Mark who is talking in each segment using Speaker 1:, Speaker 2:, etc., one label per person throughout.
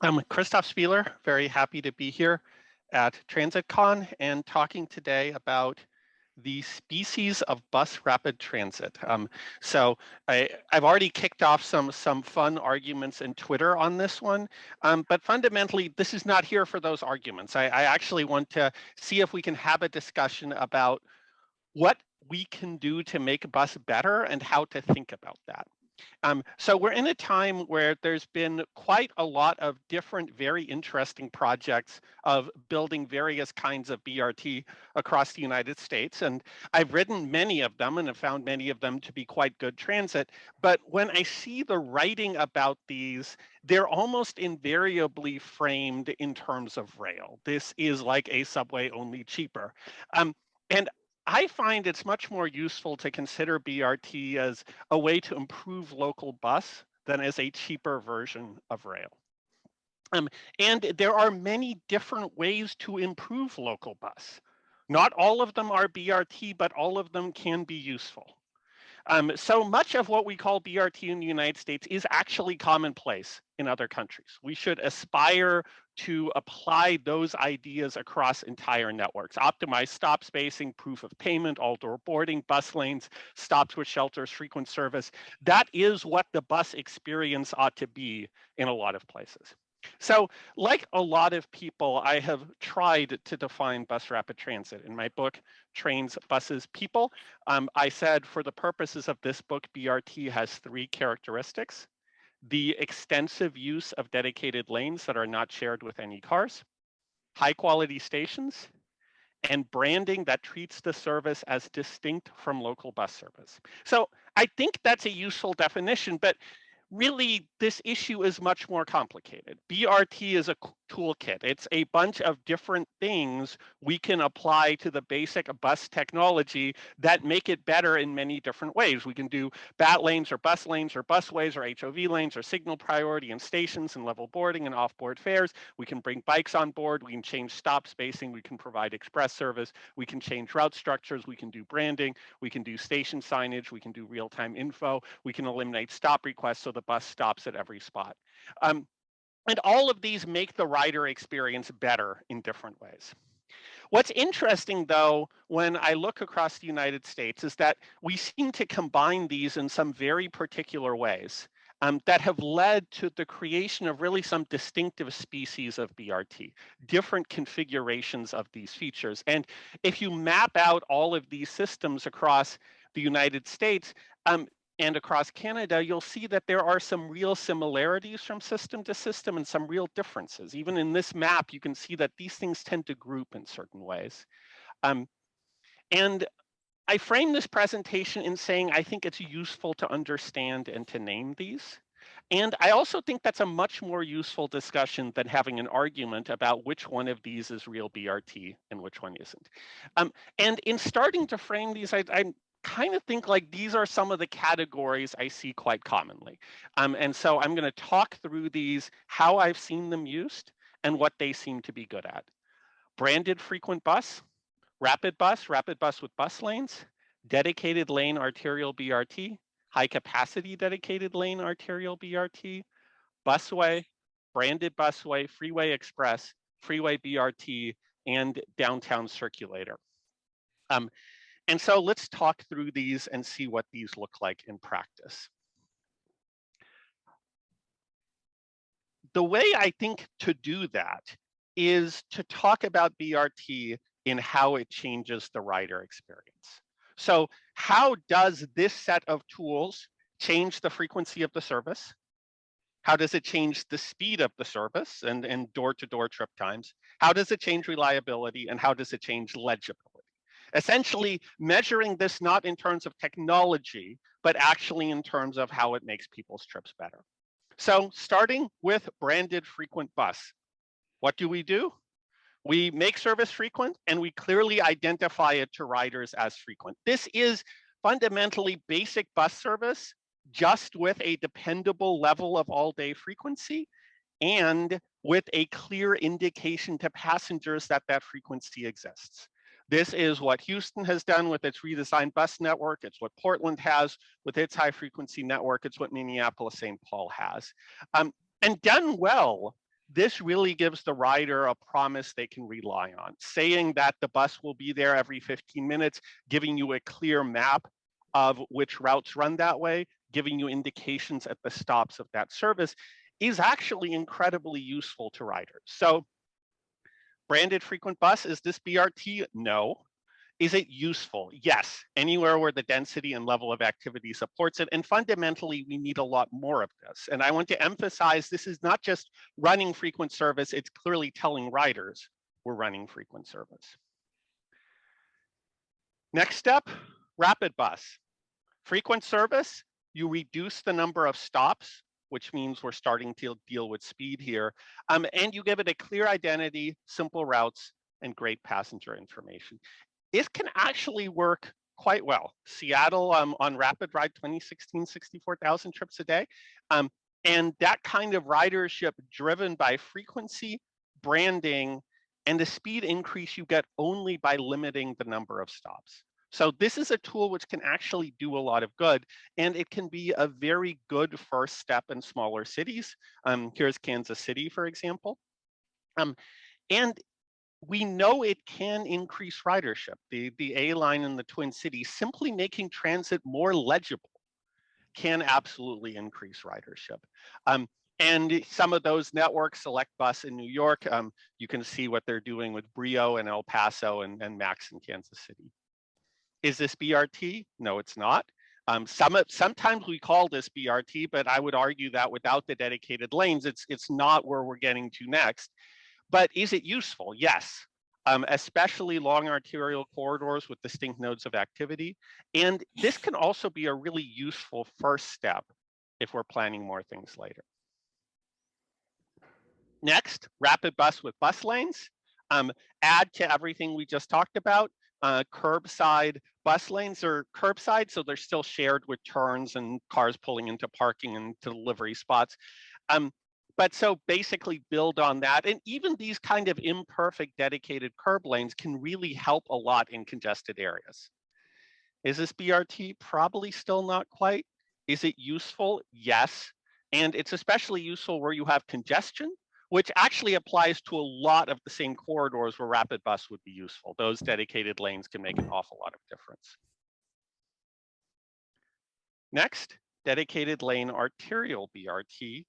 Speaker 1: I'm Christof Spieler, very happy to be here at TransitCon and talking today about the species of bus rapid transit. So I've already kicked off some fun arguments in Twitter on this one, but fundamentally, this is not here for those arguments. I actually want to see if we can have a discussion about what we can do to make bus better and how to think about that. So we're in a time where there's been quite a lot of different, very interesting projects of building various kinds of BRT across the United States. And I've ridden many of them and have found many of them to be quite good transit. But when I see the writing about these, they're almost invariably framed in terms of rail. This is like a subway, only cheaper. And I find it's much more useful to consider BRT as a way to improve local bus than as a cheaper version of rail. And there are many different ways to improve local bus. Not all of them are BRT, but all of them can be useful. So much of what we call BRT in the United States is actually commonplace in other countries. We should aspire to apply those ideas across entire networks. Optimized stop spacing, proof of payment, all-door boarding, bus lanes, stops with shelters, frequent service. That is what the bus experience ought to be in a lot of places. So like a lot of people, I have tried to define bus rapid transit. In my book, Trains, Buses, People, I said for the purposes of this book, BRT has three characteristics: the extensive use of dedicated lanes that are not shared with any cars, high quality stations, and branding that treats the service as distinct from local bus service. So I think that's a useful definition, but really, this issue is much more complicated. BRT is a toolkit. It's a bunch of different things we can apply to the basic bus technology that make it better in many different ways. We can do BAT lanes or busways or HOV lanes or signal priority and stations and level boarding and off-board fares. We can bring bikes on board. We can change stop spacing. We can provide express service. We can change route structures. We can do branding. We can do station signage. We can do real-time info. We can eliminate stop requests so the bus stops at every spot. And all of these make the rider experience better in different ways. What's interesting, though, when I look across the United States is that we seem to combine these in some very particular ways that have led to the creation of really some distinctive species of BRT, different configurations of these features. And if you map out all of these systems across the United States, and across Canada, you'll see that there are some real similarities from system to system and some real differences. Even in this map, you can see that these things tend to group in certain ways. And I frame this presentation in saying I think it's useful to understand and to name these. And I also think that's a much more useful discussion than having an argument about which one of these is real BRT and which one isn't. And in starting to frame these, I'm kind of think like these are some of the categories I see quite commonly. And so I'm going to talk through these, how I've seen them used, and what they seem to be good at. Branded frequent bus, rapid bus with bus lanes, dedicated lane arterial BRT, high capacity dedicated lane arterial BRT, busway, branded busway, freeway express, freeway BRT, and Downtowncirculator. And so let's talk through these and see what these look like in practice. The way I think to do that is to talk about BRT in how it changes the rider experience. So how does this set of tools change the frequency of the service? How does it change the speed of the service and door-to-door trip times? How does it change reliability? And how does it change legibility? Essentially measuring this not in terms of technology, but actually in terms of how it makes people's trips better. So starting with branded frequent bus, what do? We make service frequent and we clearly identify it to riders as frequent. This is fundamentally basic bus service, just with a dependable level of all-day frequency and with a clear indication to passengers that that frequency exists. This is what Houston has done with its redesigned bus network. It's what Portland has with its high frequency network. It's what Minneapolis, St. Paul has. And done well, this really gives the rider a promise they can rely on, saying that the bus will be there every 15 minutes, giving you a clear map of which routes run that way, giving you indications at the stops of that service is actually incredibly useful to riders. So branded frequent bus, is this BRT? No. Is it useful? Yes, anywhere where the density and level of activity supports it. And fundamentally, we need a lot more of this. And I want to emphasize this is not just running frequent service, it's clearly telling riders we're running frequent service. Next step, rapid bus. Frequent service, you reduce the number of stops, which means we're starting to deal with speed here, and you give it a clear identity, simple routes, and great passenger information. It can actually work quite well. Seattle on Rapid Ride 2016, 64,000 trips a day. And that kind of ridership driven by frequency, branding, and the speed increase you get only by limiting the number of stops. So this is a tool which can actually do a lot of good, and it can be a very good first step in smaller cities. Here's Kansas City, for example. And we know it can increase ridership. The A line in the Twin Cities, simply making transit more legible can absolutely increase ridership. And some of those networks, Select Bus in New York, you can see what they're doing with Brio and El Paso and Max in Kansas City. Is this BRT? No, it's not. Sometimes we call this BRT, but I would argue that without the dedicated lanes, it's not where we're getting to next. But is it useful? Yes, especially long arterial corridors with distinct nodes of activity. And this can also be a really useful first step if we're planning more things later. Next, rapid bus with bus lanes. Add to everything we just talked about. Curbside bus lanes are curbside, so they're still shared with turns and cars pulling into parking and delivery spots. But so basically build on that. And even these kind of imperfect dedicated curb lanes can really help a lot in congested areas. Is this BRT? Probably still not quite. Is it useful? Yes. And it's especially useful where you have congestion, which actually applies to a lot of the same corridors where rapid bus would be useful. Those dedicated lanes can make an awful lot of difference. Next, dedicated lane arterial BRT.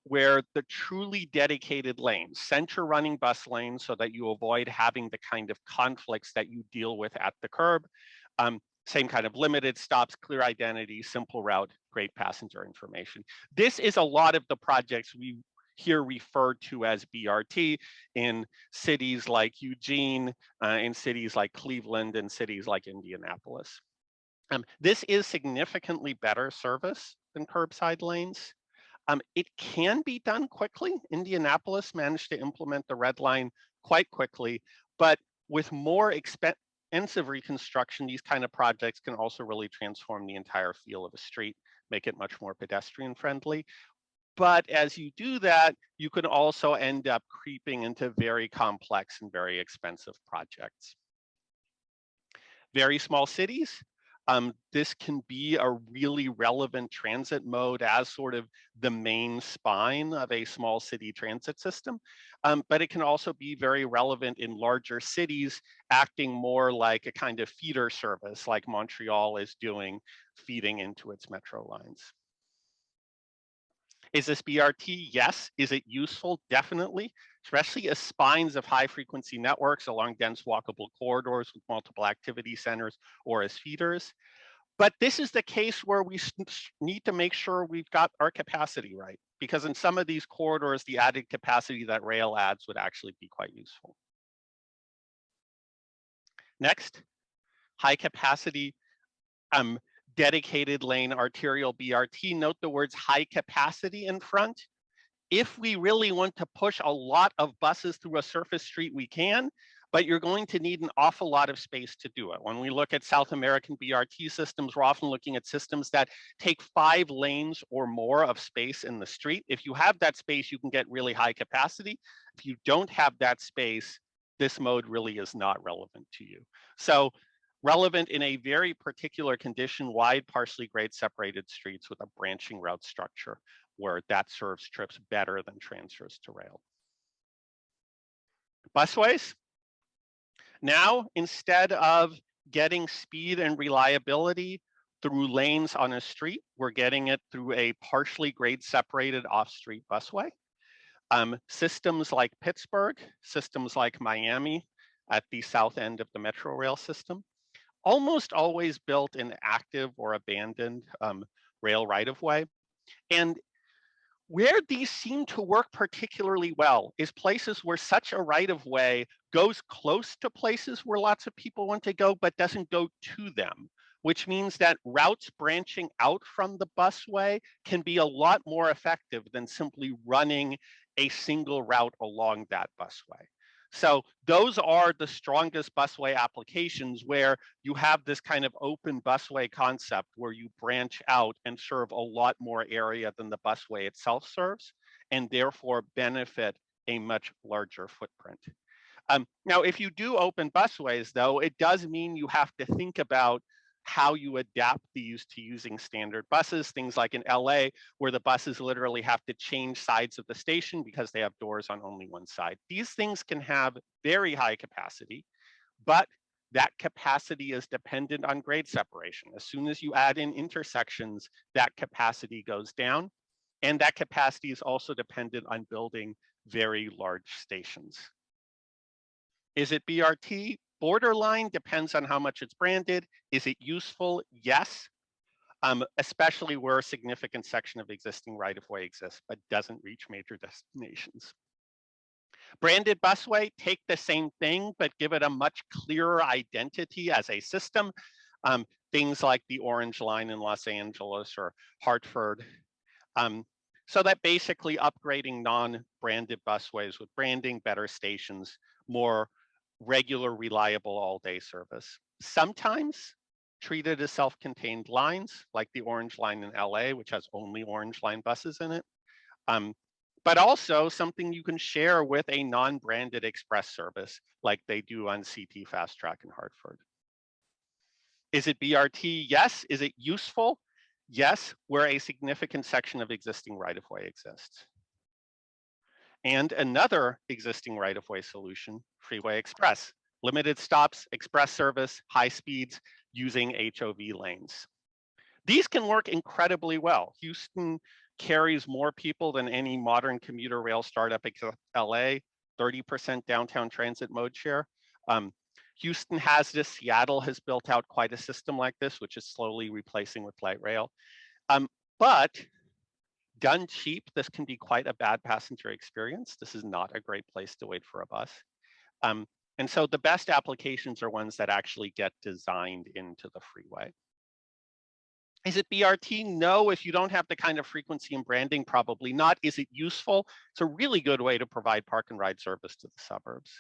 Speaker 1: Where the truly dedicated lanes, center running bus lanes so that you avoid having the kind of conflicts that you deal with at the curb. Same kind of limited stops, clear identity, simple route, great passenger information. This is a lot of the projects we here referred to as BRT in cities like Eugene, in cities like Cleveland, and cities like Indianapolis. This is significantly better service than curbside lanes. It can be done quickly. Indianapolis managed to implement the red line quite quickly, but with more expensive reconstruction, these kind of projects can also really transform the entire feel of a street, make it much more pedestrian friendly. But as you do that, you can also end up creeping into very complex and very expensive projects. Very small cities, this can be a really relevant transit mode as sort of the main spine of a small city transit system, but it can also be very relevant in larger cities, acting more like a kind of feeder service like Montreal is doing, feeding into its metro lines. Is this BRT? Yes. Is it useful? Definitely, especially as spines of high frequency networks along dense walkable corridors with multiple activity centers or as feeders. But this is the case where we need to make sure we've got our capacity right, because in some of these corridors, the added capacity that rail adds would actually be quite useful. Next, high capacity dedicated lane arterial BRT. Note the words high capacity in front. If we really want to push a lot of buses through a surface street, we can, but you're going to need an awful lot of space to do it. When we look at South American BRT systems, we're often looking at systems that take 5 lanes or more of space in the street. If you have that space, you can get really high capacity. If you don't have that space, this mode really is not relevant to you. So relevant in a very particular condition, wide partially grade separated streets with a branching route structure. where that serves trips better than transfers to rail. Busways. Now, instead of getting speed and reliability through lanes on a street, we're getting it through a partially grade separated off-street busway. Systems like Pittsburgh, systems like Miami at the south end of the Metro Rail system, almost always built in active or abandoned rail right-of-way. And where these seem to work particularly well is places where such a right-of-way goes close to places where lots of people want to go, but doesn't go to them, which means that routes branching out from the busway can be a lot more effective than simply running a single route along that busway. So those are the strongest busway applications where you have this kind of open busway concept where you branch out and serve a lot more area than the busway itself serves, and therefore benefit a much larger footprint. Now, if you do open busways, though, it does mean you have to think about how you adapt these to using standard buses, things like in LA, where the buses literally have to change sides of the station because they have doors on only one side. These things can have very high capacity, but that capacity is dependent on grade separation. As soon as you add in intersections, that capacity goes down, and that capacity is also dependent on building very large stations. Is it BRT? Borderline, depends on how much it's branded. Is it useful? Yes, especially where a significant section of existing right-of-way exists, but doesn't reach major destinations. Branded busway, take the same thing, but give it a much clearer identity as a system. Things like the Orange Line in Los Angeles or Hartford. So that basically upgrading non-branded busways with branding, better stations, more regular, reliable all-day service. Sometimes treated as self-contained lines, like the Orange Line in LA, which has only Orange Line buses in it. But also something you can share with a non-branded express service, like they do on CT Fast Track in Hartford. Is it BRT? Yes. Is it useful? Yes, where a significant section of existing right-of-way exists. And another existing right-of-way solution, Freeway Express. Limited stops, express service, high speeds, using HOV lanes. These can work incredibly well. Houston carries more people than any modern commuter rail startup except LA, 30% downtown transit mode share. Houston has this, Seattle has built out quite a system like this, which is slowly replacing with light rail. But done cheap, this can be quite a bad passenger experience. This is not a great place to wait for a bus. And so the best applications are ones that actually get designed into the freeway. Is it BRT? No, if you don't have the kind of frequency and branding, probably not. Is it useful? It's a really good way to provide park and ride service to the suburbs.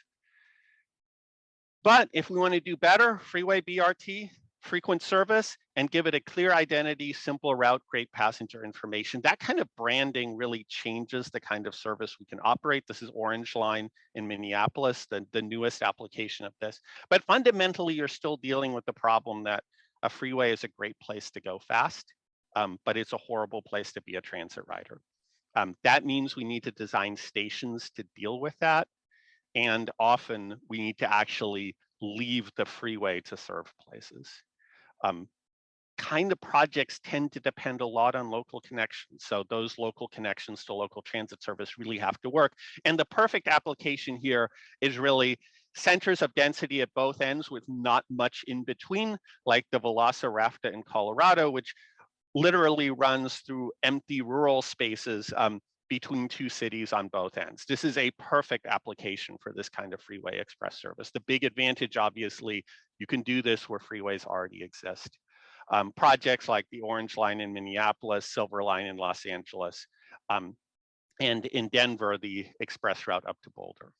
Speaker 1: But if we want to do better, freeway BRT, frequent service, and give it a clear identity, simple route, great passenger information. That kind of branding really changes the kind of service we can operate. This is Orange Line in Minneapolis, the newest application of this. But fundamentally, you're still dealing with the problem that a freeway is a great place to go fast, but it's a horrible place to be a transit rider. That means we need to design stations to deal with that. And often we need to actually leave the freeway to serve places. Kind of projects tend to depend a lot on local connections. So those local connections to local transit service really have to work. And the perfect application here is really centers of density at both ends with not much in between, like the Velociraptor in Colorado, which literally runs through empty rural spaces between two cities on both ends. This is a perfect application for this kind of freeway express service. The big advantage, obviously, you can do this where freeways already exist. Projects like the Orange Line in Minneapolis, Silver Line in Los Angeles, and in Denver, the express route up to Boulder.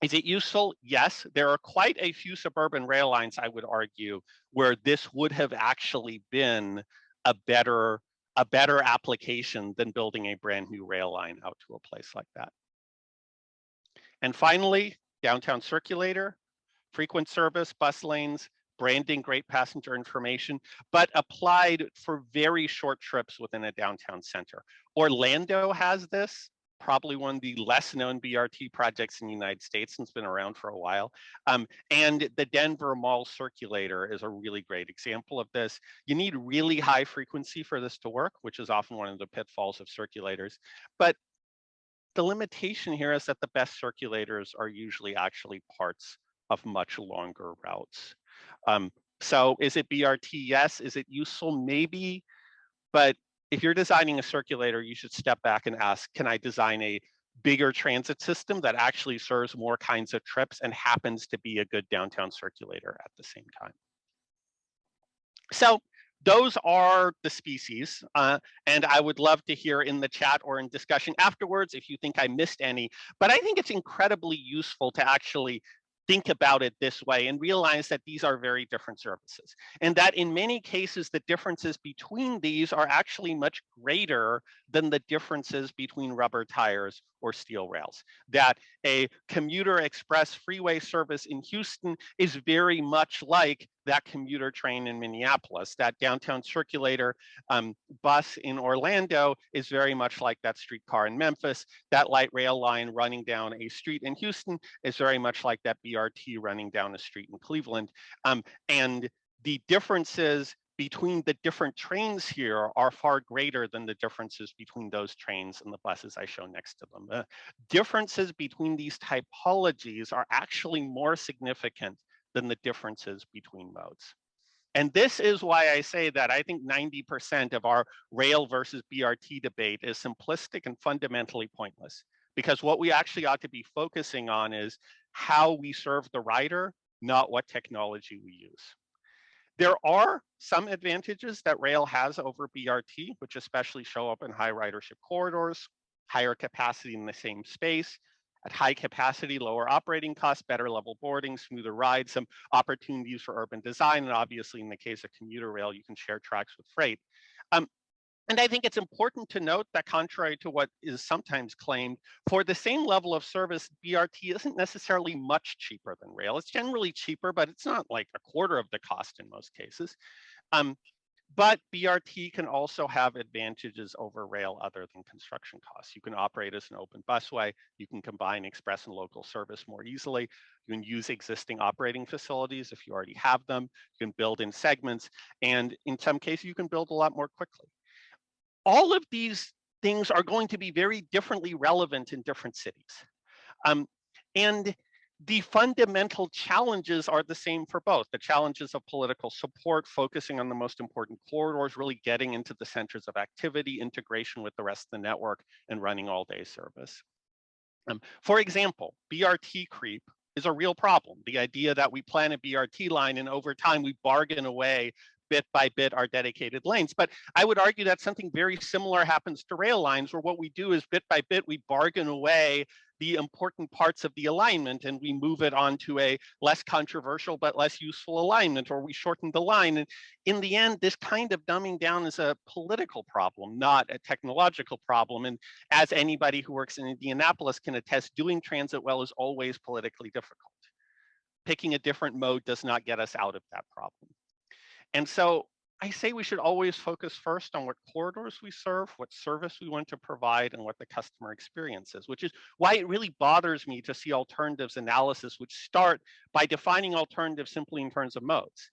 Speaker 1: Is it useful? Yes, there are quite a few suburban rail lines, I would argue, where this would have actually been a better application than building a brand new rail line out to a place like that. And finally, Downtowncirculator, frequent service, bus lanes, branding great passenger information, but applied for very short trips within a downtown center. Orlando has this, probably one of the less known BRT projects in the United States, and it's been around for a while. And the Denver Mall Circulator is a really great example of this. You need really high frequency for this to work, which is often one of the pitfalls of circulators. But the limitation here is that the best circulators are usually actually parts of much longer routes. So is it BRT? Yes. Is it useful? Maybe. But if you're designing a circulator, you should step back and ask, can I design a bigger transit system that actually serves more kinds of trips and happens to be a good downtown circulator at the same time? So those are the species, and I would love to hear in the chat or in discussion afterwards if you think I missed any, but I think it's incredibly useful to actually think about it this way and realize that these are very different services, and that in many cases the differences between these are actually much greater than the differences between rubber tires or steel rails. That a commuter express freeway service in Houston is very much like that commuter train in Minneapolis. That downtown circulator bus in Orlando is very much like that streetcar in Memphis. That light rail line running down a street in Houston is very much like that BRT running down a street in Cleveland. And the differences between the different trains here are far greater than the differences between those trains and the buses I show next to them. The differences between these typologies are actually more significant than the differences between modes. And this is why I say that I think 90% of our rail versus BRT debate is simplistic and fundamentally pointless, because what we actually ought to be focusing on is how we serve the rider, not what technology we use. There are some advantages that rail has over BRT, which especially show up in high ridership corridors, higher capacity in the same space. At high capacity, lower operating costs, better level boarding, smoother rides, some opportunities for urban design, and obviously in the case of commuter rail, you can share tracks with freight. And I think it's important to note that contrary to what is sometimes claimed, for the same level of service, BRT isn't necessarily much cheaper than rail. It's generally cheaper, but it's not like a quarter of the cost in most cases. But BRT can also have advantages over rail other than construction costs. You can operate as an open busway. You can combine express and local service more easily. You can use existing operating facilities if you already have them. You can build in segments. And in some cases, you can build a lot more quickly. All of these things are going to be very differently relevant in different cities. And the fundamental challenges are the same for both. The challenges of political support, focusing on the most important corridors, really getting into the centers of activity, integration with the rest of the network, and running all-day service. For example, BRT creep is a real problem. The idea that we plan a BRT line and over time we bargain away bit by bit our dedicated lanes. But I would argue that something very similar happens to rail lines, where what we do is bit by bit we bargain away the important parts of the alignment and we move it onto a less controversial but less useful alignment, or we shorten the line. And in the end, this kind of dumbing down is a political problem, not a technological problem. And as anybody who works in Indianapolis can attest, doing transit well is always politically difficult. Picking a different mode does not get us out of that problem. And so I say we should always focus first on what corridors we serve, what service we want to provide, and what the customer experience is, which is why it really bothers me to see alternatives analysis which start by defining alternatives simply in terms of modes.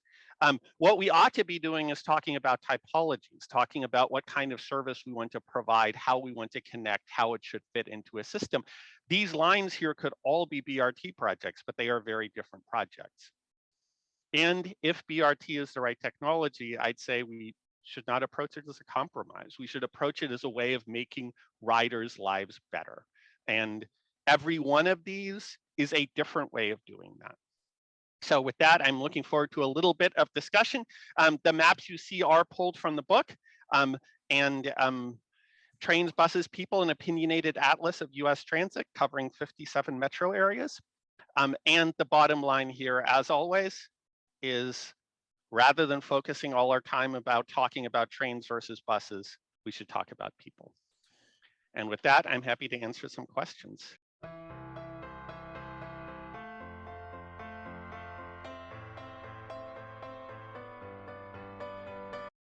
Speaker 1: What we ought to be doing is talking about typologies, talking about what kind of service we want to provide, how we want to connect, how it should fit into a system. These lines here could all be BRT projects, but they are very different projects. And if BRT is the right technology, I'd say we should not approach it as a compromise. We should approach it as a way of making riders' lives better. And every one of these is a different way of doing that. So with that, I'm looking forward to a little bit of discussion. The maps you see are pulled from the book, Trains, Buses, People, an Opinionated Atlas of US Transit, covering 57 metro areas. And the bottom line here, as always, is rather than focusing all our time about talking about trains versus buses, we should talk about people. And with that, I'm happy to answer some questions.